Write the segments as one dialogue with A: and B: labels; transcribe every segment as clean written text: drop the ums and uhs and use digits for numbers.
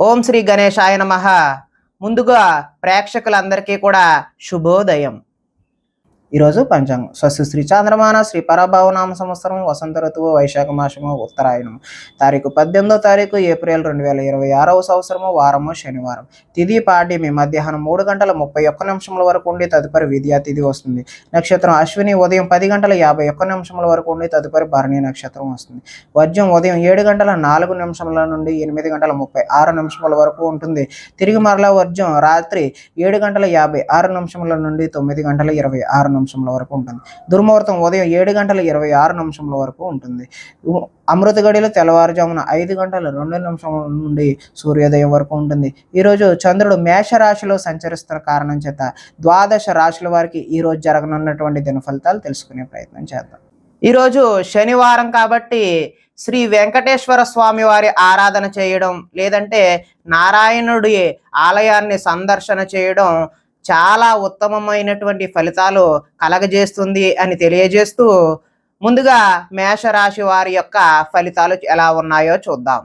A: ఓం శ్రీ గణేశాయ నమః. ముందుగా ప్రేక్షకులందరికీ కూడా శుభోదయం. ఈరోజు పంచాంగం స్వస్తి శ్రీ చాంద్రమాన శ్రీ పరభావనామ సంవత్సరం వసంత ఋతువు వైశాఖ మాసము ఉత్తరాయణం తారీఖు 18 ఏప్రిల్ 2026 సంవత్సరము వారము శనివారం. తిథి పాడ్యమి మధ్యాహ్నం 3:31 వరకు ఉండి తదుపరి విద్యా తిథి వస్తుంది. నక్షత్రం అశ్విని ఉదయం 10:51 వరకు ఉండి తదుపరి భరణి నక్షత్రం వస్తుంది. వర్జం ఉదయం 7:04 నుండి 8:36 వరకు ఉంటుంది. తిరిగి మరలా వర్జం రాత్రి 7:56 నుండి 9:26 వరకు ఉంటుంది. దుర్ముహూర్తం ఉదయం 7:26 వరకు ఉంటుంది. అమృత గడిలో తెల్లవారుజామున 5:02 నుండి సూర్యోదయం వరకు ఉంటుంది. ఈరోజు చంద్రుడు మేషరాశిలో సంచరిస్తున్న కారణం చేత ద్వాదశ రాశుల వారికి ఈరోజు జరగనున్నటువంటి దిన ఫలితాలు తెలుసుకునే ప్రయత్నం చేద్దాం. ఈరోజు శనివారం కాబట్టి శ్రీ వెంకటేశ్వర స్వామి వారి ఆరాధన చేయడం, లేదంటే నారాయణుడి ఆలయాన్ని సందర్శన చేయడం చాలా ఉత్తమమైనటువంటి ఫలితాలు కలగజేస్తుంది అని తెలియజేస్తూ, ముందుగా మేషరాశి వారి యొక్క ఫలితాలు ఎలా ఉన్నాయో చూద్దాం.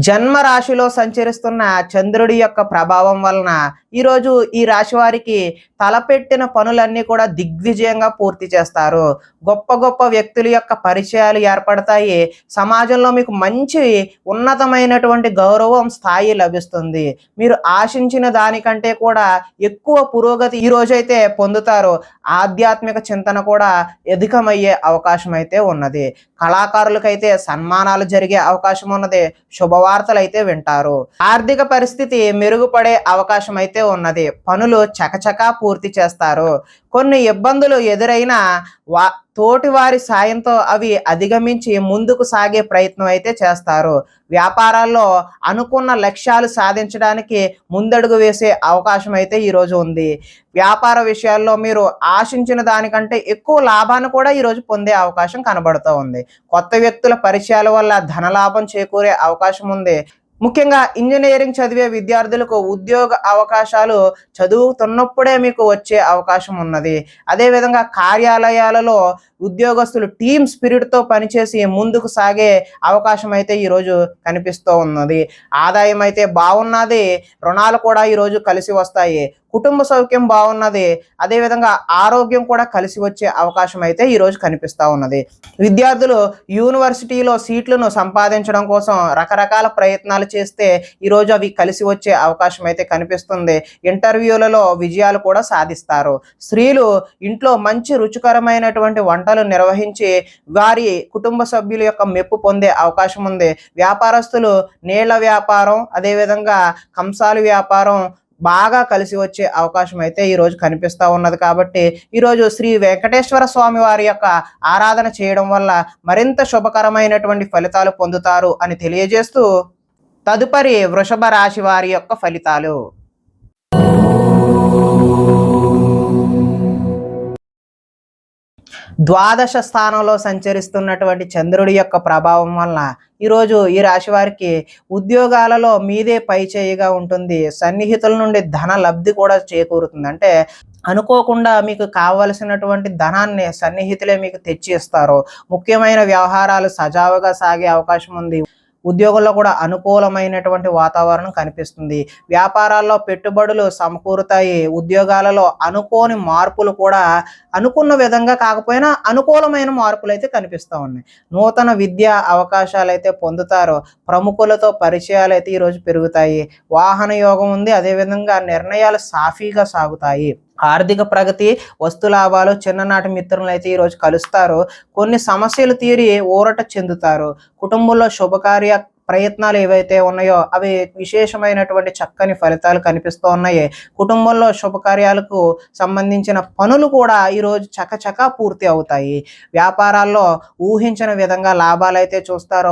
A: జన్మ రాశిలో సంచరిస్తున్న చంద్రుడి యొక్క ప్రభావం వలన ఈరోజు ఈ రాశి వారికి తలపెట్టిన పనులన్నీ కూడా దిగ్విజయంగా పూర్తి చేస్తారు. గొప్ప గొప్ప వ్యక్తుల యొక్క పరిచయాలు ఏర్పడతాయి. సమాజంలో మీకు మంచి ఉన్నతమైనటువంటి గౌరవం స్థాయి లభిస్తుంది. మీరు ఆశించిన దానికంటే కూడా ఎక్కువ పురోగతి ఈ రోజైతే పొందుతారు. ఆధ్యాత్మిక చింతన కూడా అధికమయ్యే అవకాశం అయితే ఉన్నది. కళాకారులకైతే సన్మానాలు జరిగే అవకాశం ఉన్నది. శుభవార్తలు అయితే వింటారు. ఆర్థిక పరిస్థితి మెరుగుపడే అవకాశం అయితే ఉన్నది. పనులు చకచకా పూర్తి చేస్తారు. కొన్ని ఇబ్బందులు ఎదురైనా తోటి వారి సాయంతో అవి అధిగమించి ముందుకు సాగే ప్రయత్నం అయితే చేస్తారు. వ్యాపారాల్లో అనుకున్న లక్ష్యాలు సాధించడానికి ముందడుగు వేసే అవకాశం అయితే ఈరోజు ఉంది. వ్యాపార విషయాల్లో మీరు ఆశించిన దానికంటే ఎక్కువ లాభాన్ని కూడా ఈరోజు పొందే అవకాశం కనబడుతూ ఉంది. కొత్త వ్యక్తుల పరిచయాల వల్ల ధనలాభం చేకూరే అవకాశం ఉంది. ముఖ్యంగా ఇంజనీరింగ్ చదివే విద్యార్థులకు ఉద్యోగ అవకాశాలు చదువుతున్నప్పుడే మీకు వచ్చే అవకాశం ఉన్నది. అదేవిధంగా కార్యాలయాలలో ఉద్యోగస్తులు టీమ్ స్పిరిట్తో పనిచేసి ముందుకు సాగే అవకాశం అయితే ఈరోజు కనిపిస్తూ ఉన్నది. ఆదాయం అయితే బాగున్నది. రుణాలు కూడా ఈరోజు కలిసి వస్తాయి. కుటుంబ సౌఖ్యం బాగున్నది. అదేవిధంగా ఆరోగ్యం కూడా కలిసి వచ్చే అవకాశం అయితే ఈరోజు కనిపిస్తూ ఉన్నది. విద్యార్థులు యూనివర్సిటీలో సీట్లను సంపాదించడం కోసం రకరకాల ప్రయత్నాలు చేస్తే ఈరోజు అవి కలిసి వచ్చే అవకాశం అయితే కనిపిస్తుంది. ఇంటర్వ్యూలలో విజయాలు కూడా సాధిస్తారు. స్త్రీలు ఇంట్లో మంచి రుచికరమైనటువంటి వంటలు నిర్వహించి వారి కుటుంబ సభ్యుల యొక్క మెప్పు పొందే అవకాశం ఉంది. వ్యాపారస్తులు నీళ్ల వ్యాపారం, అదేవిధంగా కంసాల వ్యాపారం బాగా కలిసి వచ్చే అవకాశం అయితే ఈరోజు కనిపిస్తూ ఉన్నది. కాబట్టి ఈరోజు శ్రీ వెంకటేశ్వర స్వామి వారి యొక్క ఆరాధన చేయడం వల్ల మరింత శుభకరమైనటువంటి ఫలితాలు పొందుతారు అని తెలియజేస్తూ, తదుపరి వృషభ రాశి వారి యొక్క ఫలితాలు. ద్వాదశ స్థానంలో సంచరిస్తున్నటువంటి చంద్రుడి యొక్క ప్రభావం వలన ఈరోజు ఈ రాశి వారికి ఉద్యోగాలలో మీదే పై చేయిగా ఉంటుంది. సన్నిహితుల నుండి ధన లబ్ధి కూడా చేకూరుతుంది. అంటే అనుకోకుండా మీకు కావలసినటువంటి ధనాన్ని సన్నిహితులే మీకు తెచ్చి ఇస్తారు. ముఖ్యమైన వ్యవహారాలు సజావుగా సాగే అవకాశం ఉంది. ఉద్యోగుల్లో కూడా అనుకూలమైనటువంటి వాతావరణం కనిపిస్తుంది. వ్యాపారాల్లో పెట్టుబడులు సమకూరుతాయి. ఉద్యోగాలలో అనుకోని మార్పులు కూడా అనుకున్న విధంగా కాకపోయినా అనుకూలమైన మార్పులు అయితే కనిపిస్తూ ఉన్నాయి. నూతన విద్యా అవకాశాలు అయితే పొందుతారు. ప్రముఖులతో పరిచయాలు అయితే ఈరోజు పెరుగుతాయి. వాహన యోగం ఉంది. అదేవిధంగా నిర్ణయాలు సాఫీగా సాగుతాయి. ఆర్థిక ప్రగతి, వస్తు లాభాలు, చిన్ననాటి మిత్రులను అయితే ఈరోజు కలుస్తారు. కొన్ని సమస్యలు తీరి ఊరట చెందుతారు. కుటుంబంలో శుభకార్య ప్రయత్నాలు ఏవైతే ఉన్నాయో అవి విశేషమైనటువంటి చక్కని ఫలితాలు కనిపిస్తూ ఉన్నాయి. కుటుంబంలో శుభకార్యాలకు సంబంధించిన పనులు కూడా ఈరోజు చకచకా పూర్తి అవుతాయి. వ్యాపారాల్లో ఊహించిన విధంగా లాభాలు అయితే చూస్తారు.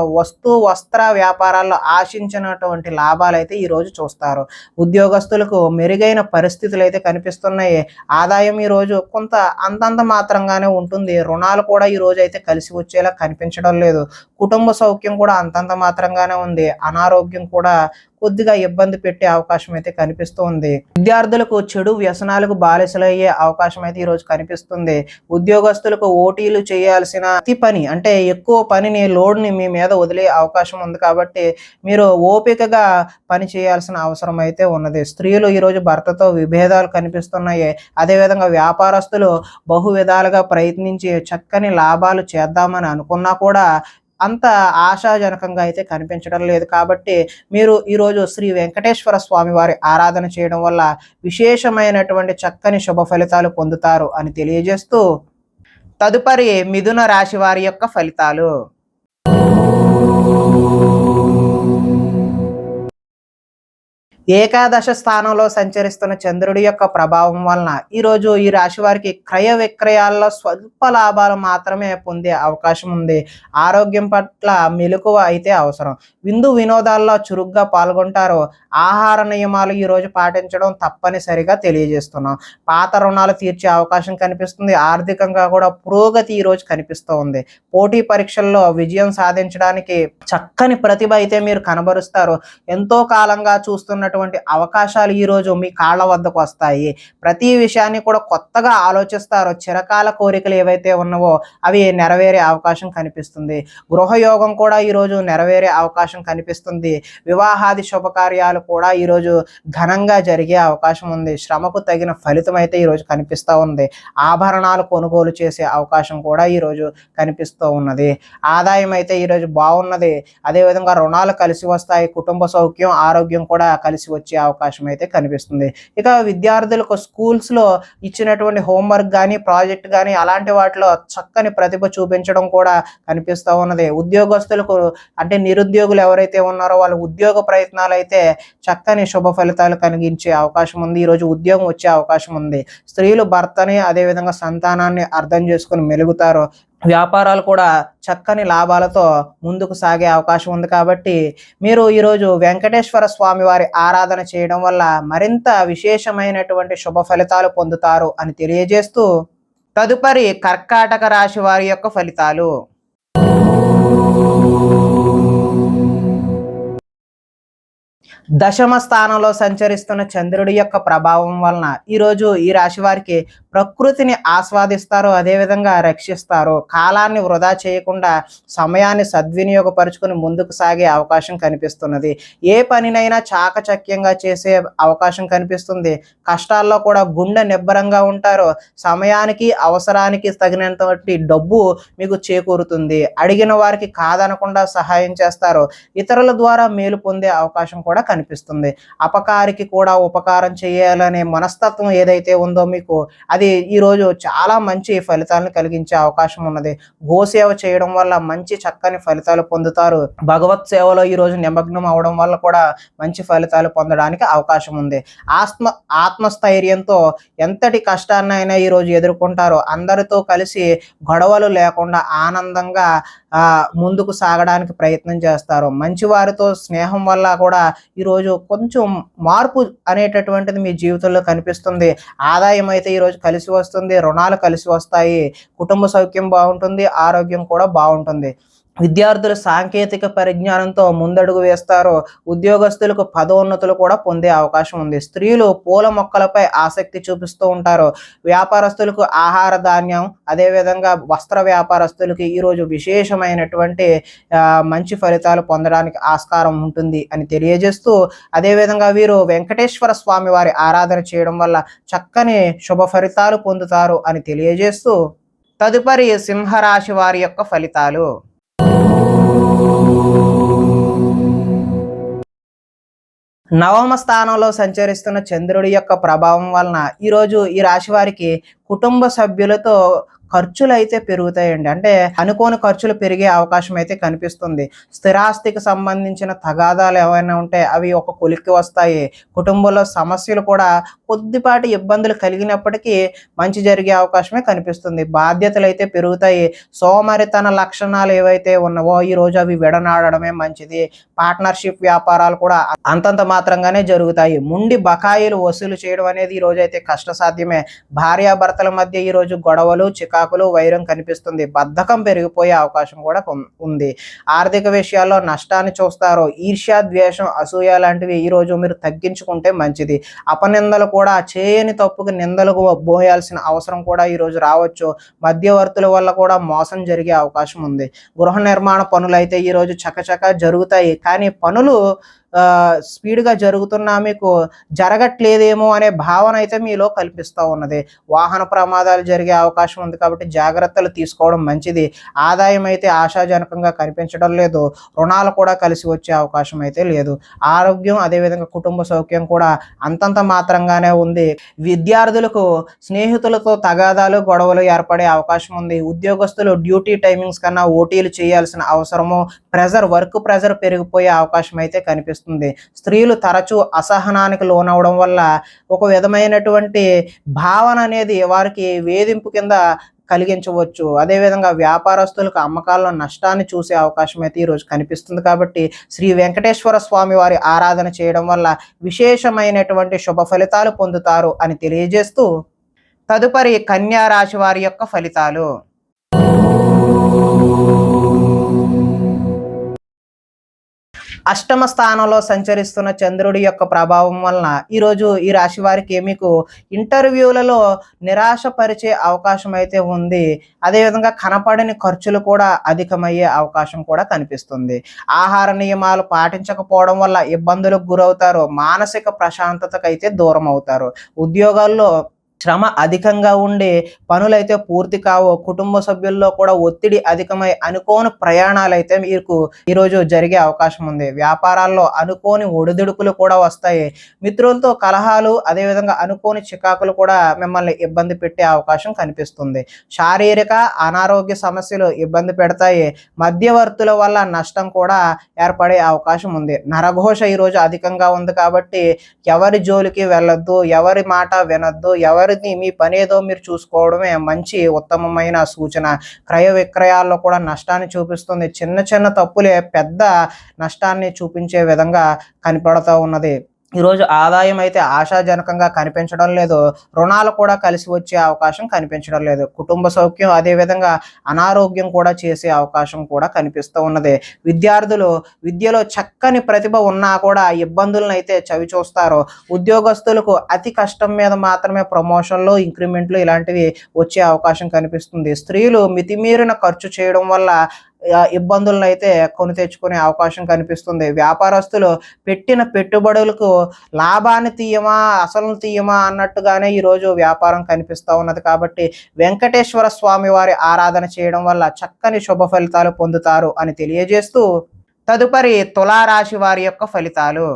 A: వస్త్ర వ్యాపారాల్లో ఆశించినటువంటి లాభాలు అయితే ఈరోజు చూస్తారు. ఉద్యోగస్తులకు మెరుగైన పరిస్థితులు అయితే కనిపిస్తున్నాయి. ఆదాయం ఈరోజు కొంత అంతంత మాత్రంగానే ఉంటుంది. రుణాలు కూడా ఈరోజు అయితే కలిసి వచ్చేలా కనిపించడం లేదు. కుటుంబ సౌఖ్యం కూడా అంతంత మాత్రంగా అనుకూలంగానే ఉంది. అనారోగ్యం కూడా కొద్దిగా ఇబ్బంది పెట్టే అవకాశం అయితే కనిపిస్తూ ఉంది. విద్యార్థులకు చెడు వ్యసనాలకు బానిసలయ్యే అవకాశం అయితే ఈరోజు కనిపిస్తుంది. ఉద్యోగస్తులకు ఓటీలు చేయాల్సిన అతి పని అంటే ఎక్కువ పనిని లోడ్ని మీ మీద వదిలే అవకాశం ఉంది కాబట్టి మీరు ఓపికగా పని చేయాల్సిన అవసరం అయితే ఉన్నది. స్త్రీలు ఈరోజు భర్తతో విభేదాలు కనిపిస్తున్నాయి. అదేవిధంగా వ్యాపారస్తులు బహు విధాలుగా ప్రయత్నించి చక్కని లాభాలు చేద్దామని అనుకున్నా కూడా అంత ఆశాజనకంగా అయితే కనిపించడం లేదు. కాబట్టి మీరు ఈరోజు శ్రీ వెంకటేశ్వర స్వామి వారి ఆరాధన చేయడం వల్ల విశేషమైనటువంటి చక్కని శుభ ఫలితాలు పొందుతారు అని తెలియజేస్తూ, తదుపరి మిథున రాశి వారి యొక్క ఫలితాలు. ఏకాదశ స్థానంలో సంచరిస్తున్న చంద్రుడి యొక్క ప్రభావం వలన ఈరోజు ఈ రాశి వారికి క్రయ విక్రయాల్లో స్వల్ప లాభాలు మాత్రమే పొందే అవకాశం ఉంది. ఆరోగ్యం పట్ల మెలకువ అయితే అవసరం. విందు వినోదాల్లో చురుగ్గా పాల్గొంటారు. ఆహార నియమాలు ఈరోజు పాటించడం తప్పనిసరిగా తెలియజేస్తున్నాం. పాత రుణాలు తీర్చే అవకాశం కనిపిస్తుంది. ఆర్థికంగా కూడా పురోగతి ఈరోజు కనిపిస్తూ ఉంది. పోటీ పరీక్షల్లో విజయం సాధించడానికి చక్కని ప్రతిభ అయితే మీరు కనబరుస్తారు. ఎంతో కాలంగా చూస్తున్న అవకాశాలు ఈరోజు మీ కాళ్ళ వద్దకు వస్తాయి. ప్రతి విషయాన్ని కూడా కొత్తగా ఆలోచిస్తారు. చిరకాల కోరికలు ఏవైతే ఉన్నావో అవి నెరవేరే అవకాశం కనిపిస్తుంది. గృహయోగం కూడా ఈరోజు నెరవేరే అవకాశం కనిపిస్తుంది. వివాహాది శుభకార్యాలు కూడా ఈరోజు ఘనంగా జరిగే అవకాశం ఉంది. శ్రమకు తగిన ఫలితం అయితే ఈరోజు కనిపిస్తూ ఉంది. ఆభరణాలు కొనుగోలు చేసే అవకాశం కూడా ఈరోజు కనిపిస్తూ ఉన్నది. ఆదాయం అయితే ఈరోజు బాగున్నది. అదేవిధంగా రుణాలు కలిసి వస్తాయి. కుటుంబ సౌఖ్యం, ఆరోగ్యం కూడా కలిసి వచ్చే అవకాశం అయితే కనిపిస్తుంది. ఇక విద్యార్థులకు స్కూల్స్లో ఇచ్చినటువంటి హోంవర్క్ కానీ ప్రాజెక్ట్ కానీ అలాంటి వాటిలో చక్కని ప్రతిభ చూపించడం కూడా కనిపిస్తూ ఉన్నది. ఉద్యోగస్తులకు అంటే నిరుద్యోగులు ఎవరైతే ఉన్నారో వాళ్ళ ఉద్యోగ ప్రయత్నాలు అయితే చక్కని శుభ ఫలితాలు కలిగించే అవకాశం ఉంది. ఈరోజు ఉద్యోగం వచ్చే అవకాశం ఉంది. స్త్రీలు భర్తని అదేవిధంగా సంతానాన్ని అర్థం చేసుకుని మెలుగుతారు. వ్యాపారాలు కూడా చక్కని లాభాలతో ముందుకు సాగే అవకాశం ఉంది. కాబట్టి మీరు ఈరోజు వెంకటేశ్వర స్వామి వారి ఆరాధన చేయడం వల్ల మరింత విశేషమైనటువంటి శుభ ఫలితాలు పొందుతారు అని తెలియజేస్తూ, తదుపరి కర్కాటక రాశి వారి యొక్క ఫలితాలు. దశమ స్థానంలో సంచరిస్తున్న చంద్రుడి యొక్క ప్రభావం వలన ఈరోజు ఈ రాశి వారికి ప్రకృతిని ఆస్వాదిస్తారు. అదేవిధంగా రక్షిస్తారు. కాలాన్ని వృధా చేయకుండా సమయాన్ని సద్వినియోగపరుచుకుని ముందుకు సాగే అవకాశం కనిపిస్తున్నది. ఏ పనినైనా చాకచక్యంగా చేసే అవకాశం కనిపిస్తుంది. కష్టాల్లో కూడా గుండె నిబ్బరంగా ఉంటారు. సమయానికి అవసరానికి తగినంతటి డబ్బు మీకు చేకూరుతుంది. అడిగిన వారికి కాదనకుండా సహాయం చేస్తారు. ఇతరుల ద్వారా మేలు పొందే అవకాశం కూడా కనిపిస్తుంది. అపకారికి కూడా ఉపకారం చేయాలనే మనస్తత్వం ఏదైతే ఉందో మీకు అది ఈరోజు చాలా మంచి ఫలితాలను కలిగించే అవకాశం ఉన్నది. గోసేవ చేయడం వల్ల మంచి చక్కని ఫలితాలు పొందుతారు. భగవత్ సేవలో ఈరోజు నిమగ్నం అవడం వల్ల కూడా మంచి ఫలితాలు పొందడానికి అవకాశం ఉంది. ఆత్మస్థైర్యంతో ఎంతటి కష్టాన్నైనా ఈరోజు ఎదుర్కొంటారు. అందరితో కలిసి గొడవలు లేకుండా ఆనందంగా ముందుకు సాగడానికి ప్రయత్నం చేస్తారు. మంచి వారితో స్నేహం వల్ల కూడా ఈరోజు కొంచెం మార్పు అనేటటువంటిది మీ జీవితంలో కనిపిస్తుంది. ఆదాయం అయితే ఈరోజు కలిసి వస్తుంది. రుణాలు కలిసి వస్తాయి. కుటుంబ సౌఖ్యం బాగుంటుంది. ఆరోగ్యం కూడా బాగుంటుంది. విద్యార్థులు సాంకేతిక పరిజ్ఞానంతో ముందడుగు వేస్తారు. ఉద్యోగస్తులకు పదోన్నతులు కూడా పొందే అవకాశం ఉంది. స్త్రీలు పూల మొక్కలపై ఆసక్తి చూపిస్తూ ఉంటారు. వ్యాపారస్తులకు ఆహార ధాన్యం అదేవిధంగా వస్త్ర వ్యాపారస్తులకి ఈరోజు విశేషమైనటువంటి మంచి ఫలితాలు పొందడానికి ఆస్కారం ఉంటుంది అని తెలియజేస్తూ, అదేవిధంగా వీరు వెంకటేశ్వర స్వామి వారి ఆరాధన చేయడం వల్ల చక్కని శుభ ఫలితాలు పొందుతారు అని తెలియజేస్తూ, తదుపరి సింహరాశి వారి యొక్క ఫలితాలు. నవమ స్థానంలో సంచరిస్తున్న చంద్రుడి యొక్క ప్రభావం వలన ఈరోజు ఈ రాశి వారికి కుటుంబ సభ్యులతో ఖర్చులు అయితే పెరుగుతాయండి. అంటే అనుకోని ఖర్చులు పెరిగే అవకాశం అయితే కనిపిస్తుంది. స్థిరాస్తికి సంబంధించిన తగాదాలు ఏమైనా ఉంటే అవి ఒక కొలిక్కి వస్తాయి. కుటుంబంలో సమస్యలు కూడా కొద్దిపాటి ఇబ్బందులు కలిగినప్పటికీ మంచి జరిగే అవకాశమే కనిపిస్తుంది. బాధ్యతలు అయితే పెరుగుతాయి. సోమరితన లక్షణాలు ఏవైతే ఉన్నావో ఈరోజు అవి విడనాడడమే మంచిది. పార్ట్నర్షిప్ వ్యాపారాలు కూడా అంతంత మాత్రంగానే జరుగుతాయి. ముండి బకాయిలు వసూలు చేయడం అనేది ఈరోజు అయితే కష్టసాధ్యమే. భార్యాభర్తల భార్యాభర్తల మధ్య ఈరోజు గొడవలు, చికాకులు, వైరం కనిపిస్తుంది. బద్ధకం పెరిగిపోయే అవకాశం కూడా ఉంది. ఆర్థిక విషయాల్లో నష్టాన్ని చూస్తారు. ఈర్ష్య, ద్వేషం, అసూయ లాంటివి ఈరోజు మీరు తగ్గించుకుంటే మంచిది. అపనిందలు కూడా చేయని తప్పుకి నిందలకు మోయాల్సిన అవసరం కూడా ఈరోజు రావచ్చు. మధ్యవర్తుల వల్ల కూడా మోసం జరిగే అవకాశం ఉంది. గృహ నిర్మాణ పనులైతే ఈరోజు చకచకా జరుగుతాయి. కానీ పనులు స్పీడ్‌గా జరుగుతున్నా మీకు జరగట్లేదేమో అనే భావన అయితే మీలో కల్పిస్తూ ఉన్నది. వాహన ప్రమాదాలు జరిగే అవకాశం ఉంది కాబట్టి జాగ్రత్తలు తీసుకోవడం మంచిది. ఆదాయం అయితే ఆశాజనకంగా కనిపించడం లేదు. రుణాలు కూడా కలిసి వచ్చే అవకాశం అయితే లేదు. ఆరోగ్యం అదేవిధంగా కుటుంబ సౌఖ్యం కూడా అంతంత మాత్రంగానే ఉంది. విద్యార్థులకు స్నేహితులతో తగాదాలు, గొడవలు ఏర్పడే అవకాశం ఉంది. ఉద్యోగస్తులు డ్యూటీ టైమింగ్స్ కన్నా ఓటీలు చేయాల్సిన అవసరము, వర్క్ ప్రెజర్ పెరిగిపోయే అవకాశం అయితే కనిపిస్తుంది. స్త్రీలు తరచూ అసహనానికి లోనవడం వల్ల ఒక విధమైనటువంటి భావన అనేది వారికి వేధింపు కింద కలిగించవచ్చు. అదేవిధంగా వ్యాపారస్తులకు అమ్మకాల్లో నష్టాన్ని చూసే అవకాశం అయితే ఈరోజు కనిపిస్తుంది. కాబట్టి శ్రీ వెంకటేశ్వర స్వామి వారి ఆరాధన చేయడం వల్ల విశేషమైనటువంటి శుభ ఫలితాలు పొందుతారు అని తెలియజేస్తూ, తదుపరి కన్యా రాశి వారి యొక్క ఫలితాలు. అష్టమ స్థానంలో సంచరిస్తున్న చంద్రుడి యొక్క ప్రభావం వలన ఈరోజు ఈ రాశి వారికి మీకు ఇంటర్వ్యూలలో నిరాశపరిచే అవకాశం అయితే ఉంది. అదేవిధంగా కనపడని ఖర్చులు కూడా అధికమయ్యే అవకాశం కూడా కనిపిస్తుంది. ఆహార నియమాలు పాటించకపోవడం వల్ల ఇబ్బందులకు గురవుతారు. మానసిక ప్రశాంతతకైతే దూరం అవుతారు. ఉద్యోగాల్లో శ్రమ అధికంగా ఉండి పనులైతే పూర్తి కావు. కుటుంబ సభ్యుల్లో కూడా ఒత్తిడి అధికమై అనుకోని ప్రయాణాలు అయితే మీకు ఈరోజు జరిగే అవకాశం ఉంది. వ్యాపారాల్లో అనుకోని ఒడిదుడుకులు కూడా వస్తాయి. మిత్రులతో కలహాలు అదేవిధంగా అనుకోని చికాకులు కూడా మిమ్మల్ని ఇబ్బంది పెట్టే అవకాశం కనిపిస్తుంది. శారీరక అనారోగ్య సమస్యలు ఇబ్బంది పెడతాయి. మధ్యవర్తుల వల్ల నష్టం కూడా ఏర్పడే అవకాశం ఉంది. నరఘోష ఈరోజు అధికంగా ఉంది కాబట్టి ఎవరి జోలికి వెళ్ళొద్దు, ఎవరి మాట వినొద్దు, మీ పని ఏదో మీరు చూసుకోవడమే మంచి ఉత్తమమైన సూచన. క్రయ విక్రయాల్లో కూడా నష్టాన్ని చూపిస్తుంది. చిన్న చిన్న తప్పులే పెద్ద నష్టాన్ని చూపించే విధంగా కనపడుతూ ఉన్నది. ఈరోజు ఆదాయం అయితే ఆశాజనకంగా కనిపించడం లేదు. రుణాలు కూడా కలిసి వచ్చే అవకాశం కనిపించడం లేదు. కుటుంబ సౌఖ్యం అదేవిధంగా అనారోగ్యం కూడా చేసే అవకాశం కూడా కనిపిస్తూ ఉన్నది. విద్యార్థులు విద్యలో చక్కని ప్రతిభ ఉన్నా కూడా ఇబ్బందులను అయితే చవి చూస్తారు. ఉద్యోగస్తులకు అతి కష్టం మీద మాత్రమే ప్రమోషన్లు, ఇంక్రిమెంట్లు ఇలాంటివి వచ్చే అవకాశం కనిపిస్తుంది. స్త్రీలు మితిమీరిన ఖర్చు చేయడం వల్ల ఇబ్బందులను అయితే కొని తెచ్చుకునే అవకాశం కనిపిస్తుంది. వ్యాపారస్తులు పెట్టిన పెట్టుబడులకు లాభాన్ని తీయమా అసలు తీయమా అన్నట్టుగానే ఈరోజు వ్యాపారం కనిపిస్తూ ఉన్నది. కాబట్టి వెంకటేశ్వర స్వామి వారి ఆరాధన చేయడం వల్ల చక్కని శుభ ఫలితాలు పొందుతారు అని తెలియజేస్తూ, తదుపరి తులారాశి వారి యొక్క ఫలితాలు.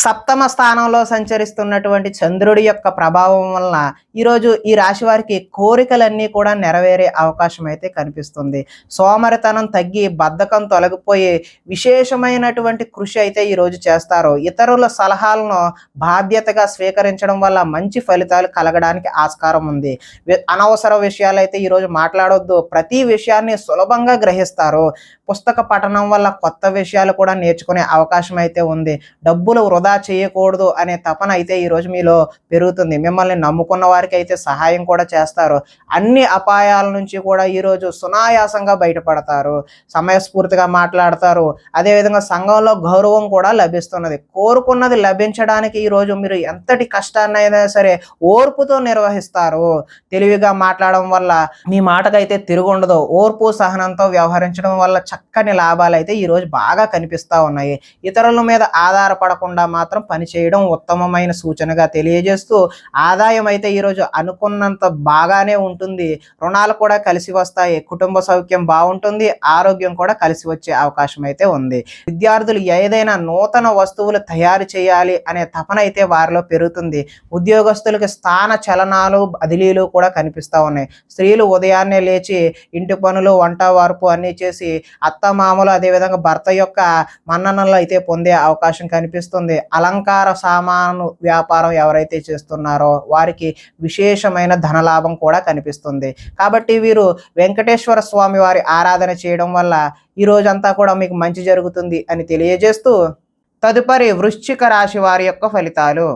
A: సప్తమ స్థానంలో సంచరిస్తున్నటువంటి చంద్రుడి యొక్క ప్రభావం వలన ఈరోజు ఈ రాశి వారికి కోరికలన్నీ కూడా నెరవేరే అవకాశం అయితే కనిపిస్తుంది. సోమరితనం తగ్గి బద్ధకం తొలగిపోయి విశేషమైనటువంటి కృషి అయితే ఈరోజు చేస్తారు. ఇతరుల సలహాలను బాధ్యతగా స్వీకరించడం వల్ల మంచి ఫలితాలు కలగడానికి ఆస్కారం ఉంది. అనవసర విషయాలు అయితే ఈరోజు మాట్లాడొద్దు. ప్రతి విషయాన్ని సులభంగా గ్రహిస్తారు. పుస్తక పఠనం వల్ల కొత్త విషయాలు కూడా నేర్చుకునే అవకాశం అయితే ఉంది. డబ్బులు వృధా చేయకూడదు అనే తపన అయితే ఈరోజు మీలో పెరుగుతుంది. మిమ్మల్ని నమ్ముకున్న వారికి అయితే సహాయం కూడా చేస్తారు. అన్ని అపాయాల నుంచి కూడా ఈరోజు సునాయాసంగా బయటపడతారు. సమయస్ఫూర్తిగా మాట్లాడతారు. అదేవిధంగా సంఘంలో గౌరవం కూడా లభిస్తున్నది. కోరుకున్నది లభించడానికి ఈరోజు మీరు ఎంతటి కష్టాన్నైనా సరే ఓర్పుతో నిర్వహిస్తారు. తెలివిగా మాట్లాడడం వల్ల మీ మాటకైతే తిరుగుండదు. ఓర్పు సహనంతో వ్యవహరించడం వల్ల చక్కని లాభాలు అయితే ఈరోజు బాగా కనిపిస్తూ ఉన్నాయి. ఇతరుల మీద ఆధారపడకుండా మాత్రం పనిచేయడం ఉత్తమమైన సూచనగా తెలియజేస్తూ, ఆదాయం అయితే ఈరోజు అనుకున్నంత బాగానే ఉంటుంది. రుణాలు కూడా కలిసి వస్తాయి. కుటుంబ సౌఖ్యం బాగుంటుంది. ఆరోగ్యం కూడా కలిసి వచ్చే అవకాశం అయితే ఉంది. విద్యార్థులు ఏదైనా నూతన వస్తువులు తయారు చేయాలి అనే తపన అయితే వారిలో పెరుగుతుంది. ఉద్యోగస్తులకి స్థాన చలనాలు బదిలీలు కూడా కనిపిస్తూ ఉన్నాయి. స్త్రీలు ఉదయాన్నే లేచి ఇంటి పనులు, వంట వార్పు అన్నీ చేసి అత్తమామలు అదేవిధంగా భర్త యొక్క మన్ననలు అయితే పొందే అవకాశం కనిపిస్తుంది. అలంకార సామాను వ్యాపారం ఎవరైతే చేస్తున్నారో వారికి విశేషమైన ధనలాభం కూడా కనిపిస్తుంది. కాబట్టి వీరు వెంకటేశ్వర స్వామి వారి ఆరాధన చేయడం వల్ల ఈ రోజంతా కూడా మీకు మంచి జరుగుతుంది అని తెలియజేస్తూ, తదుపరి వృశ్చిక రాశి వారి యొక్క ఫలితాలు.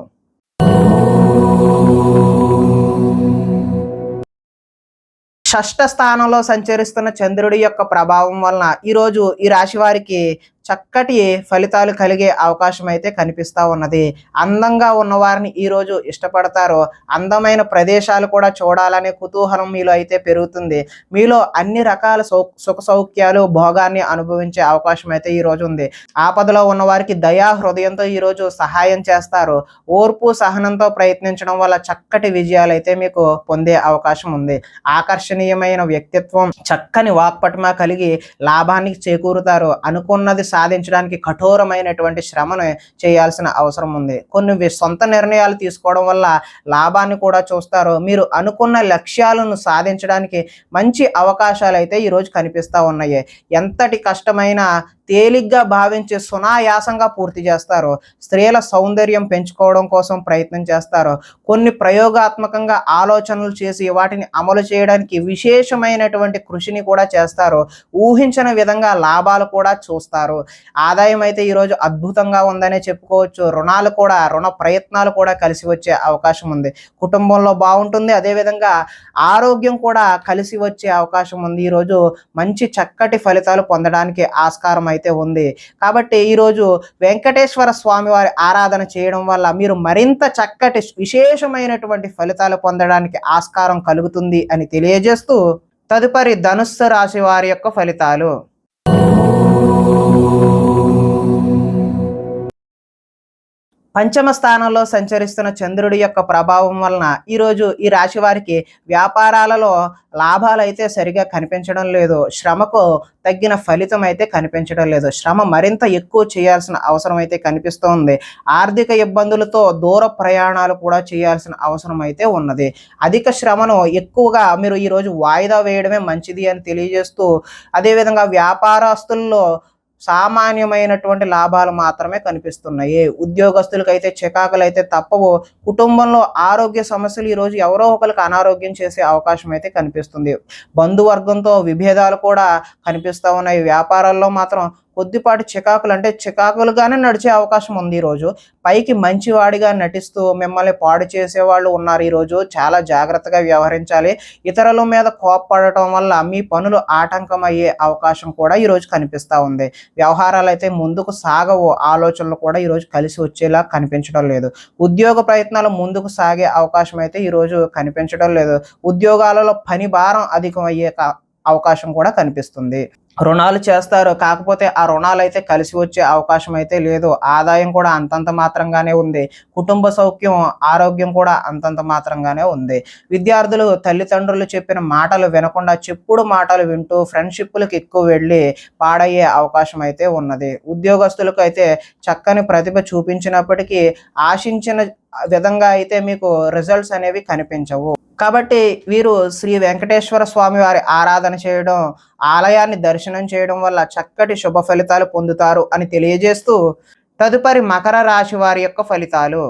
A: షష్ఠ స్థానంలో సంచరిస్తున్న చంద్రుడి యొక్క ప్రభావం వలన ఈరోజు ఈ రాశి వారికి చక్కటి ఫలితాలు కలిగే అవకాశం అయితే కనిపిస్తూ ఉన్నది. అందంగా ఉన్నవారిని ఈరోజు ఇష్టపడతారు. అందమైన ప్రదేశాలు కూడా చూడాలనే కుతూహలం మీలో అయితే పెరుగుతుంది. మీలో అన్ని రకాల సుఖ సౌఖ్యాలు భోగాన్ని అనుభవించే అవకాశం అయితే ఈరోజు ఉంది. ఆపదలో ఉన్నవారికి దయా హృదయంతో ఈరోజు సహాయం చేస్తారు. ఓర్పు సహనంతో ప్రయత్నించడం వల్ల చక్కటి విజయాలు అయితే మీకు పొందే అవకాశం ఉంది. ఆకర్షణీయమైన వ్యక్తిత్వం, చక్కని వాక్పటిమ కలిగి లాభానికి చేకూరుతారు. అనుకున్నది సాధించడానికి కఠోరమైనటువంటి శ్రమను చేయాల్సిన అవసరం ఉంది. కొన్ని సొంత నిర్ణయాలు తీసుకోవడం వల్ల లాభాన్ని కూడా చూస్తారు. మీరు అనుకున్న లక్ష్యాలను సాధించడానికి మంచి అవకాశాలు అయితే ఈరోజు కనిపిస్తూ ఉన్నాయి. ఎంతటి కష్టమైనా తేలిగ్గా భావించి సునాయాసంగా పూర్తి చేస్తారు. స్త్రీల సౌందర్యం పెంచుకోవడం కోసం ప్రయత్నం చేస్తారు. కొన్ని ప్రయోగాత్మకంగా ఆలోచనలు చేసి వాటిని అమలు చేయడానికి విశేషమైనటువంటి కృషిని కూడా చేస్తారు. ఊహించని విధంగా లాభాలు కూడా చూస్తారు. ఆదాయం అయితే ఈరోజు అద్భుతంగా ఉందనే చెప్పుకోవచ్చు. రుణ ప్రయత్నాలు కూడా కలిసి వచ్చే అవకాశం ఉంది. కుటుంబంలో బాగుంటుంది. అదేవిధంగా ఆరోగ్యం కూడా కలిసి వచ్చే అవకాశం ఉంది. ఈరోజు మంచి చక్కటి ఫలితాలు పొందడానికి ఆస్కారం అయితే ఉంది. కాబట్టి ఈరోజు వెంకటేశ్వర స్వామి వారి ఆరాధన చేయడం వల్ల మీరు మరింత చక్కటి విశేషమైనటువంటి ఫలితాలు పొందడానికి ఆస్కారం కలుగుతుంది అని తెలియజేస్తూ తదుపరి ధనుస్సు రాశి వారి యొక్క ఫలితాలు. పంచమ స్థానంలో సంచరిస్తున్న చంద్రుడి యొక్క ప్రభావం వలన ఈరోజు ఈ రాశి వారికి వ్యాపారాలలో లాభాలు అయితే సరిగా కనిపించడం లేదు. శ్రమకు తగ్గిన ఫలితం అయితే కనిపించడం లేదు. శ్రమ మరింత ఎక్కువ చేయాల్సిన అవసరం అయితే కనిపిస్తోంది. ఆర్థిక ఇబ్బందులతో దూర ప్రయాణాలు కూడా చేయాల్సిన అవసరం అయితే ఉన్నది. అధిక శ్రమను ఎక్కువగా మీరు ఈరోజు వాయిదా వేయడమే మంచిది అని తెలియజేస్తూ అదేవిధంగా వ్యాపారస్తుల్లో సామాన్యమైనటువంటి లాభాలు మాత్రమే కనిపిస్తున్నాయి. ఉద్యోగస్తులకైతే చికాకులు అయితే తప్పవు. కుటుంబంలో ఆరోగ్య సమస్యలు ఈరోజు ఎవరో ఒకరికి అనారోగ్యం చేసే అవకాశం అయితే కనిపిస్తుంది. బంధువర్గంతో విభేదాలు కూడా కనిపిస్తూ ఉన్నాయి. వ్యాపారాల్లో మాత్రం కొద్దిపాటి చికాకులు అంటే చికాకులుగానే నడిచే అవకాశం ఉంది. ఈరోజు పైకి మంచివాడిగా నటిస్తూ మిమ్మల్ని పాడు చేసేవాళ్ళు ఉన్నారు. ఈరోజు చాలా జాగ్రత్తగా వ్యవహరించాలి. ఇతరుల మీద కోప్పడటం వల్ల మీ పనులు ఆటంకం అయ్యే అవకాశం కూడా ఈరోజు కనిపిస్తూ ఉంది. వ్యవహారాలు అయితే ముందుకు సాగవు. ఆలోచనలు కూడా ఈరోజు కలిసి వచ్చేలా కనిపించడం లేదు. ఉద్యోగ ప్రయత్నాలు ముందుకు సాగే అవకాశం అయితే ఈరోజు కనిపించడం లేదు. ఉద్యోగాలలో పని భారం అధికం అయ్యే అవకాశం కూడా కనిపిస్తుంది. రుణాలు చేస్తారు. కాకపోతే ఆ రుణాలు అయితే కలిసి వచ్చే అవకాశం అయితే లేదు. ఆదాయం కూడా అంతంత మాత్రంగానే ఉంది. కుటుంబ సౌఖ్యం, ఆరోగ్యం కూడా అంతంత మాత్రంగానే ఉంది. విద్యార్థులు తల్లిదండ్రులు చెప్పిన మాటలు వినకుండా చెప్పుడు మాటలు వింటూ ఫ్రెండ్షిప్లకు ఎక్కువ వెళ్ళి పాడయ్యే అవకాశం అయితే ఉన్నది. ఉద్యోగస్తులకు అయితే చక్కని ప్రతిభ చూపించినప్పటికీ ఆశించిన విధంగా అయితే మీకు రిజల్ట్స్ అనేవి కనిపించవు. కాబట్టి వీరు శ్రీ వెంకటేశ్వర స్వామి వారి ఆరాధన చేయడం, ఆలయాన్ని దర్శనం చేయడం వల్ల చక్కటి శుభ ఫలితాలు పొందుతారు అని తెలియజేస్తూ తదుపరి మకర రాశి వారి యొక్క ఫలితాలు.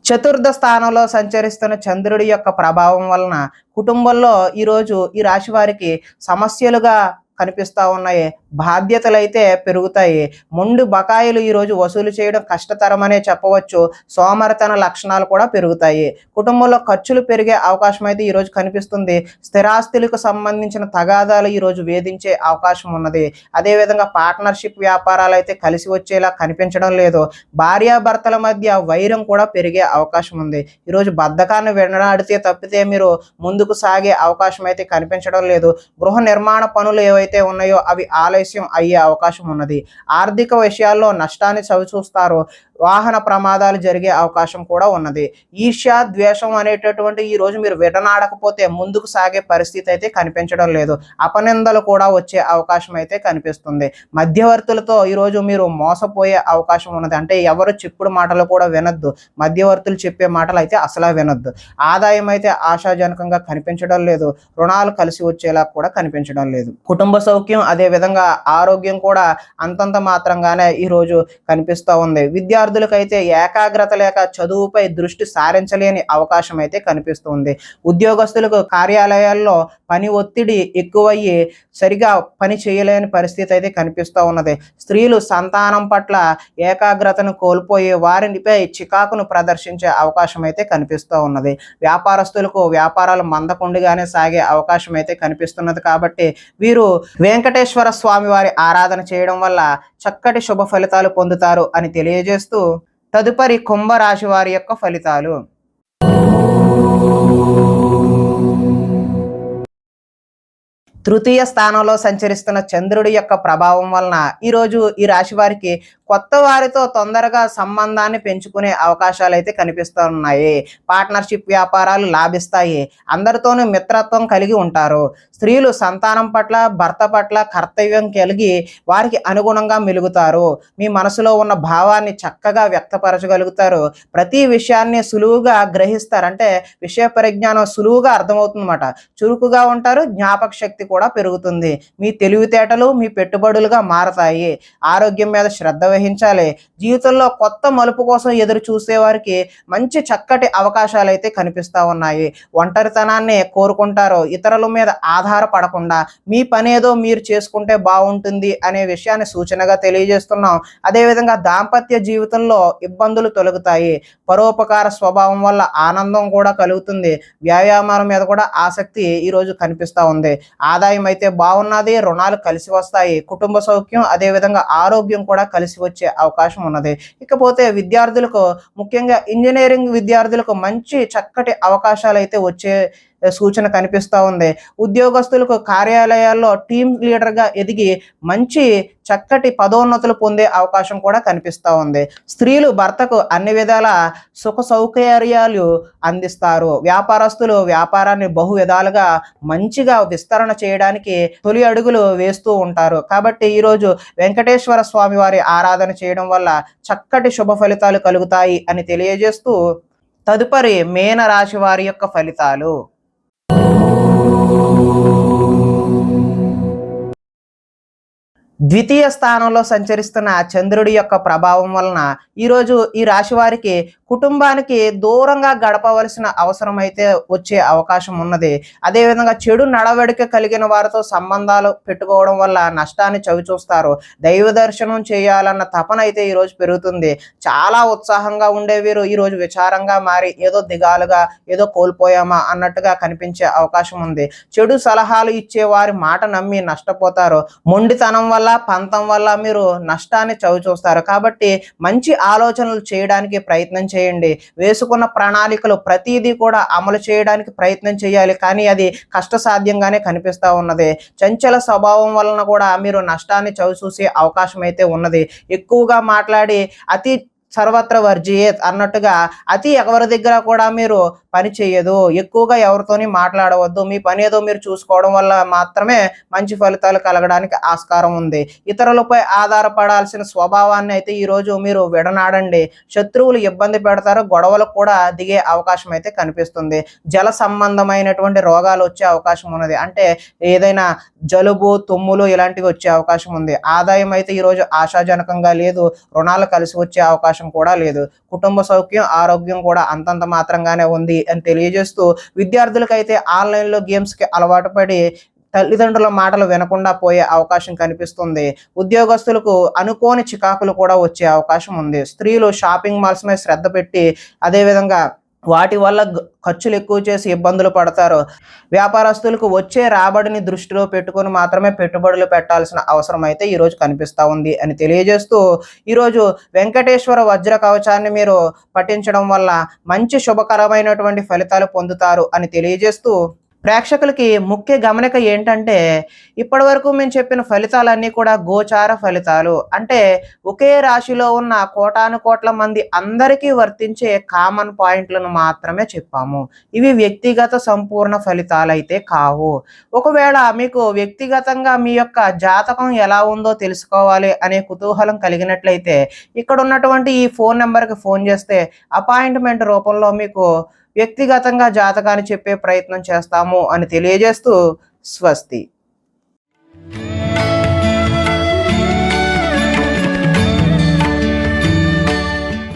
A: చతుర్థ స్థానంలో సంచరిస్తున్న చంద్రుడి యొక్క ప్రభావం వలన కుటుంబంలో ఈరోజు ఈ రాశి వారికి సమస్యలుగా కనిపిస్తూ ఉన్నాయి. బాధ్యతలు అయితే పెరుగుతాయి. మొండి బకాయిలు ఈరోజు వసూలు చేయడం కష్టతరమనే చెప్పవచ్చు. సోమరితన లక్షణాలు కూడా పెరుగుతాయి. కుటుంబంలో ఖర్చులు పెరిగే అవకాశం అయితే ఈరోజు కనిపిస్తుంది. స్థిరాస్తులకు సంబంధించిన తగాదాలు ఈరోజు వేధించే అవకాశం ఉన్నది. అదేవిధంగా పార్ట్నర్షిప్ వ్యాపారాలు అయితే కలిసి వచ్చేలా కనిపించడం లేదు. భార్యాభర్తల మధ్య వైరం కూడా పెరిగే అవకాశం ఉంది. ఈరోజు బద్ధకాన్ని వెనడాడితే తప్పితే మీరు ముందుకు సాగే అవకాశం అయితే కనిపించడం లేదు. గృహ నిర్మాణ పనులు ఏవైతే ఉన్నాయో అవి ఆలస్యం అయ్యే అవకాశం ఉన్నది. ఆర్థిక విషయాల్లో నష్టాన్ని చవిచూస్తారు. వాహన ప్రమాదాలు జరిగే అవకాశం కూడా ఉన్నది. ఈర్ష్య, ద్వేషం అనేటటువంటి ఈ రోజు మీరు విడనాడకపోతే ముందుకు సాగే పరిస్థితి అయితే కనిపించడం లేదు. అపనిందలు కూడా వచ్చే అవకాశం అయితే కనిపిస్తుంది. మధ్యవర్తులతో ఈరోజు మీరు మోసపోయే అవకాశం ఉన్నది. అంటే ఎవరు చెప్పుడు మాటలు కూడా వినొద్దు. మధ్యవర్తులు చెప్పే మాటలు అయితే అసలు వినొద్దు. ఆదాయం అయితే ఆశాజనకంగా కనిపించడం లేదు. రుణాలు కలిసి వచ్చేలా కూడా కనిపించడం లేదు. కుటుంబ సౌఖ్యం, అదే విధంగా ఆరోగ్యం కూడా అంతంత మాత్రంగానే ఈరోజు కనిపిస్తూ ఉంది. విద్యార్థులకైతే ఏకాగ్రత లేక చదువుపై దృష్టి సారించలేని అవకాశం అయితే కనిపిస్తుంది. ఉద్యోగస్తులకు కార్యాలయాల్లో పని ఒత్తిడి ఎక్కువయ్యి సరిగా పని చేయలేని పరిస్థితి అయితే కనిపిస్తూ ఉన్నది. స్త్రీలు సంతానం పట్ల ఏకాగ్రతను కోల్పోయి వారిపై చికాకును ప్రదర్శించే అవకాశం అయితే కనిపిస్తూ ఉన్నది. వ్యాపారస్తులకు వ్యాపారాలు మందకొండిగానే సాగే అవకాశం అయితే కనిపిస్తున్నది. కాబట్టి వీరు వెంకటేశ్వర స్వామి వారి ఆరాధన చేయడం వల్ల చక్కటి శుభ ఫలితాలు పొందుతారు అని తెలియజేస్తూ తదుపరి కుంభరాశి వారి యొక్క ఫలితాలు. తృతీయ స్థానంలో సంచరిస్తున్న చంద్రుడి యొక్క ప్రభావం వలన ఈరోజు ఈ రాశి వారికి కొత్త వారితో తొందరగా సంబంధాన్ని పెంచుకునే అవకాశాలు అయితే కనిపిస్తున్నాయి. పార్ట్నర్షిప్ వ్యాపారాలు లాభిస్తాయి. అందరితోనూ మిత్రత్వం కలిగి ఉంటారు. స్త్రీలు సంతానం పట్ల భర్త పట్ల కర్తవ్యం కలిగి వారికి అనుగుణంగా మెలుగుతారు. మీ మనసులో ఉన్న భావాన్ని చక్కగా వ్యక్తపరచగలుగుతారు. ప్రతి విషయాన్ని సులువుగా గ్రహిస్తారు. అంటే విషయ పరిజ్ఞానం సులువుగా అర్థమవుతుందన్నమాట. చురుకుగా ఉంటారు. జ్ఞాపక శక్తి కూడా పెరుగుతుంది. మీ తెలివితేటలు మీ పెట్టుబడులుగా మారతాయి. ఆరోగ్యం మీద శ్రద్ధ వహించాలి. జీవితంలో కొత్త మలుపు కోసం ఎదురు చూసే వారికి మంచి చక్కటి అవకాశాలు అయితే కనిపిస్తూ ఉన్నాయి. ఒంటరితనాన్ని కోరుకుంటారు. ఇతరుల మీద ఆధారపడకుండా మీ పనేదో మీరు చేసుకుంటే బాగుంటుంది అనే విషయాన్ని సూచనగా తెలియజేస్తున్నాం. అదేవిధంగా దాంపత్య జీవితంలో ఇబ్బందులు తొలగుతాయి. పరోపకార స్వభావం వల్ల ఆనందం కూడా కలుగుతుంది. వ్యాయామాల మీద కూడా ఆసక్తి ఈరోజు కనిపిస్తూ ఉంది. ఆదాయం అయితే బాగున్నది. రుణాలు కలిసి వస్తాయి. కుటుంబ సౌఖ్యం అదేవిధంగా ఆరోగ్యం కూడా కలిసి వచ్చే అవకాశం ఉన్నది. ఇకపోతే విద్యార్థులకు, ముఖ్యంగా ఇంజనీరింగ్ విద్యార్థులకు మంచి చక్కటి అవకాశాలు అయితే వచ్చే సూచన కనిపిస్తూ ఉంది. ఉద్యోగస్తులకు కార్యాలయాల్లో టీమ్ లీడర్గా ఎదిగి మంచి చక్కటి పదోన్నతులు పొందే అవకాశం కూడా కనిపిస్తూ ఉంది. స్త్రీలు భర్తకు అన్ని విధాల సుఖ సౌకర్యాలు అందిస్తారు. వ్యాపారస్తులు వ్యాపారాన్ని బహు విధాలుగా మంచిగా విస్తరణ చేయడానికి తొలి అడుగులు వేస్తూ ఉంటారు. కాబట్టి ఈరోజు వెంకటేశ్వర స్వామి వారి ఆరాధన చేయడం వల్ల చక్కటి శుభ ఫలితాలు కలుగుతాయి అని తెలియజేస్తూ తదుపరి మీన రాశి వారి యొక్క ఫలితాలు. ద్వితీయ స్థానంలో సంచరిస్తున్న చంద్రుడి యొక్క ప్రభావం వలన ఈరోజు ఈ రాశి వారికి కుటుంబానికి దూరంగా గడపవలసిన అవసరం అయితే వచ్చే అవకాశం ఉన్నది. అదేవిధంగా చెడు నడవడిక కలిగిన వారితో సంబంధాలు పెట్టుకోవడం వల్ల నష్టాన్ని చవిచూస్తారు. దైవ దర్శనం చేయాలన్న తపన అయితే ఈరోజు పెరుగుతుంది. చాలా ఉత్సాహంగా ఉండే వీరు ఈరోజు విచారంగా మారి ఏదో దిగాలుగా ఏదో కోల్పోయామా అన్నట్టుగా కనిపించే అవకాశం ఉంది. చెడు సలహాలు ఇచ్చే వారి మాట నమ్మి నష్టపోతారు. మొండితనం వల్ల పంతం వల్ల మీరు నష్టాన్ని చవిచూస్తారు. కాబట్టి మంచి ఆలోచనలు చేయడానికి ప్రయత్నం చేయండి. వేసుకున్న ప్రణాళికలు ప్రతిదీ కూడా అమలు చేయడానికి ప్రయత్నం చేయాలి. కానీ అది కష్టసాధ్యంగానే కనిపిస్తూ ఉన్నది. చంచల స్వభావం వలన కూడా మీరు నష్టాన్ని చవిచూసే అవకాశం అయితే ఉన్నది. ఎక్కువగా మాట్లాడి అతి సర్వత్ర వర్జియేత్ అన్నట్టుగా అతి ఎవరి దగ్గర కూడా మీరు పని చేయదు. ఎక్కువగా ఎవరితోని మాట్లాడవద్దు. మీ పని ఏదో మీరు చూసుకోవడం వల్ల మాత్రమే మంచి ఫలితాలు కలగడానికి ఆస్కారం ఉంది. ఇతరులపై ఆధారపడాల్సిన స్వభావాన్ని అయితే ఈరోజు మీరు విడనాడండి. శత్రువులు ఇబ్బంది పెడతారు. గొడవలకు కూడా దిగే అవకాశం అయితే కనిపిస్తుంది. జల సంబంధమైనటువంటి రోగాలు వచ్చే అవకాశం ఉన్నది. అంటే ఏదైనా జలుబు తుమ్ములు ఇలాంటివి వచ్చే అవకాశం ఉంది. ఆదాయం అయితే ఈరోజు ఆశాజనకంగా లేదు. రుణాలు కలిసి వచ్చే అవకాశం కూడా లేదు. కుటుంబ సౌఖ్యం ఆరోగ్యం కూడా అంతంత మాత్రంగానే ఉంది అని తెలియజేస్తూ విద్యార్థులకైతే ఆన్లైన్లో గేమ్స్కి అలవాటు పడి తల్లిదండ్రుల మాటలు వినకుండా పోయే అవకాశం కనిపిస్తుంది. ఉద్యోగస్తులకు అనుకోని చికాకులు కూడా వచ్చే అవకాశం ఉంది. స్త్రీలు షాపింగ్ మాల్స్ మీద శ్రద్ధ పెట్టి అదేవిధంగా వాటి వల్ల ఖర్చులు ఎక్కువ చేసి ఇబ్బందులు పడతారు. వ్యాపారస్తులకు వచ్చే రాబడిని దృష్టిలో పెట్టుకొని మాత్రమే పెట్టుబడులు పెట్టాల్సిన అవసరం అయితే ఈరోజు కనిపిస్తూ ఉంది అని తెలియజేస్తూ ఈరోజు వెంకటేశ్వర వజ్ర కవచాన్ని మీరు పఠించడం వల్ల మంచి శుభకరమైనటువంటి ఫలితాలు పొందుతారు అని తెలియజేస్తూ ప్రేక్షకులకి ముఖ్య గమనిక ఏంటంటే ఇప్పటి వరకు మేము చెప్పిన ఫలితాలన్నీ కూడా గోచార ఫలితాలు. అంటే ఒకే రాశిలో ఉన్న కోటాను కోట్ల మంది అందరికీ వర్తించే కామన్ పాయింట్లను మాత్రమే చెప్పాము. ఇవి వ్యక్తిగత సంపూర్ణ ఫలితాలు అయితే కావు. ఒకవేళ మీకు వ్యక్తిగతంగా మీ యొక్క జాతకం ఎలా ఉందో తెలుసుకోవాలి అనే కుతూహలం కలిగినట్లయితే ఇక్కడ ఉన్నటువంటి ఈ ఫోన్ నెంబర్కి ఫోన్ చేస్తే అపాయింట్మెంట్ రూపంలో మీకు వ్యక్తిగతంగా జాతకాన్ని చెప్పే ప్రయత్నం చేస్తాము అని తెలియజేస్తూ స్వస్తి.